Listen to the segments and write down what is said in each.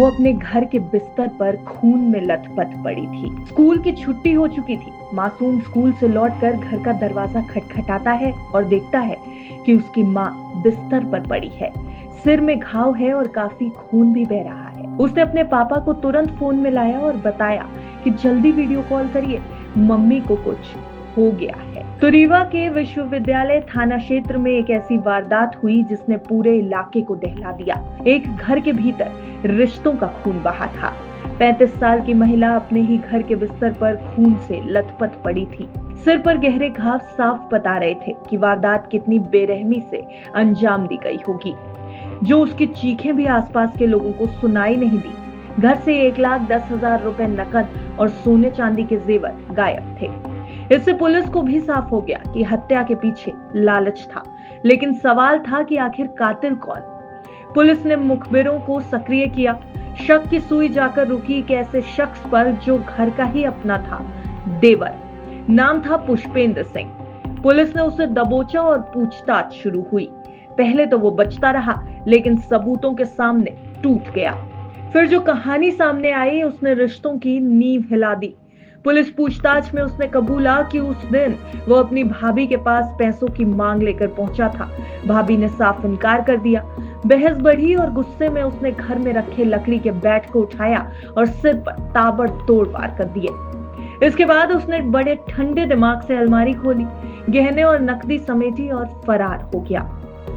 वो अपने घर के बिस्तर पर खून में लथपथ पड़ी थी। स्कूल की छुट्टी हो चुकी थी। मासूम स्कूल से लौटकर घर का दरवाजा खटखटाता है और देखता है कि उसकी माँ बिस्तर पर पड़ी है। सिर में घाव है और काफी खून भी बह रहा है। उसने अपने पापा को तुरंत फोन में लाया और बताया कि जल्दी वीडियो कॉल करिए, मम्मी को कुछ हो गया है। तो रीवा के विश्वविद्यालय थाना क्षेत्र में एक ऐसी वारदात हुई जिसने पूरे इलाके को दहला दिया। एक घर के भीतर रिश्तों का खून बहा था। 35 साल की महिला अपने ही घर के बिस्तर पर खून से लथपथ पड़ी थी। सिर पर गहरे घाव साफ बता रहे थे कि वारदात कितनी बेरहमी से अंजाम दी गई होगी। जो उसकी चीखें भी आसपास के लोगों को सुनाई नहीं दी। घर से 1,10,000 रुपए नकद और सोने चांदी के जेवर गायब थे। इससे पुलिस को भी साफ हो गया कि हत्या के पीछे लालच था, लेकिन सवाल था कि आखिर कातिल कौन। पुलिस ने मुखबिरों को सक्रिय किया। शक की सुई जाकर रुकी एक ऐसे शख्स पर जो घर का ही अपना था, देवर। नाम था पुष्पेंद्र सिंह। पुलिस ने उसे दबोचा और पूछताछ शुरू हुई। पहले तो वो बचता रहा, लेकिन सबूतों के सामने टूट गया। फिर जो कहानी सामने आई उसने रिश्तों की नींव हिला दी। पुलिस पूछताछ में उसने कबूला कि उस दिन वो अपनी भाभी के पास पैसों की मांग लेकर पहुंचा था। भाभी ने साफ इनकार कर दिया। बहस बढ़ी और गुस्से में उसने घर में रखे लकड़ी के बैट को उठाया और सिर पर ताबड़तोड़ वार कर दिए। इसके बाद उसने बड़े ठंडे दिमाग से अलमारी खोली, गहने और नकदी समेटी और फरार हो गया।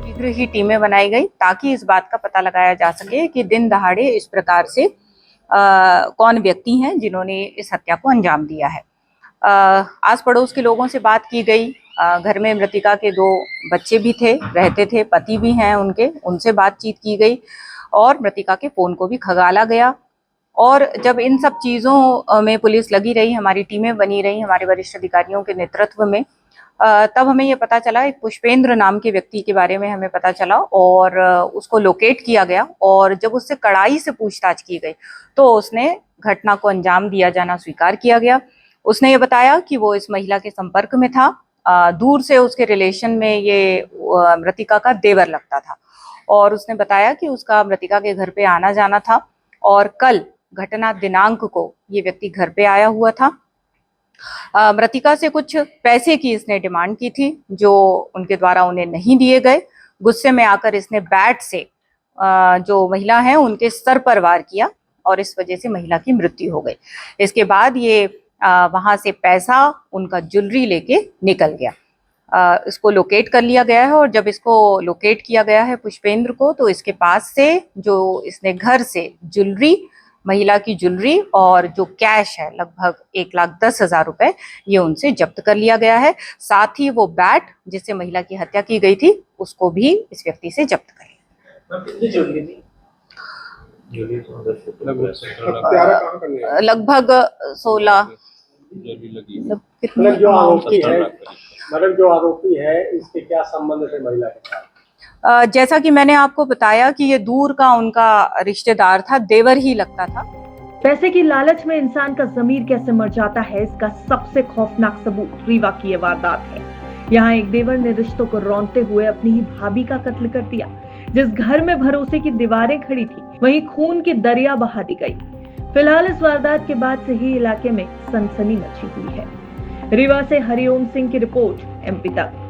शीघ्र ही टीमें बनाई गई ताकि इस बात का पता लगाया जा सके कि दिन दहाड़े इस प्रकार से कौन व्यक्ति हैं जिन्होंने इस हत्या को अंजाम दिया है। आस पड़ोस के लोगों से बात की गई। घर में मृतिका के 2 बच्चे भी रहते थे, पति भी हैं उनसे बातचीत की गई और मृतिका के फोन को भी खंगाला गया। और जब इन सब चीज़ों में पुलिस लगी रही, हमारी टीमें बनी रही हमारे वरिष्ठ अधिकारियों के नेतृत्व में, तब हमें ये पता चला, एक पुष्पेंद्र नाम के व्यक्ति के बारे में हमें पता चला और उसको लोकेट किया गया। और जब उससे कड़ाई से पूछताछ की गई तो उसने घटना को अंजाम दिया जाना स्वीकार किया गया। उसने ये बताया कि वो इस महिला के संपर्क में था। दूर से उसके रिलेशन में ये मृतिका का देवर लगता था और उसने बताया कि उसका मृतिका के घर पे आना जाना था और कल घटना दिनांक को ये व्यक्ति घर पे आया हुआ था। मृतिका से कुछ पैसे की इसने डिमांड की थी जो उनके द्वारा उन्हें नहीं दिए गए। गुस्से में आकर इसने बैट से जो महिला है उनके सर पर वार किया और इस वजह से महिला की मृत्यु हो गई। इसके बाद ये वहां से पैसा, उनका ज्वेलरी लेके निकल गया। इसको लोकेट कर लिया गया है और जब इसको लोकेट किया गया है पुष्पेंद्र को, तो इसके पास से जो इसने घर से ज्वेलरी, महिला की ज्वेलरी और जो कैश है लगभग 1,10,000 रुपए, ये उनसे जब्त कर लिया गया है। साथ ही वो बैट जिससे महिला की हत्या की गई थी उसको भी इस व्यक्ति से जब्त कर लिया। लगभग 16। जो आरोपी है इसके क्या संबंध है महिला के साथ? जैसा कि मैंने आपको बताया कि ये दूर का उनका रिश्तेदार था, देवर ही लगता था। पैसे की लालच में इंसान का जमीर कैसे मर जाता है, इसका सबसे खौफनाक सबूत रीवा की ये वारदात है। यहाँ एक देवर ने रिश्तों को रौंदते हुए अपनी ही भाभी का कत्ल कर दिया। जिस घर में भरोसे की दीवारें खड़ी थी वहीं खून की दरिया बहा दी गई। फिलहाल इस वारदात के बाद से ही इलाके में सनसनी मची हुई है। रीवा से हरिओम सिंह की रिपोर्ट, MP तक।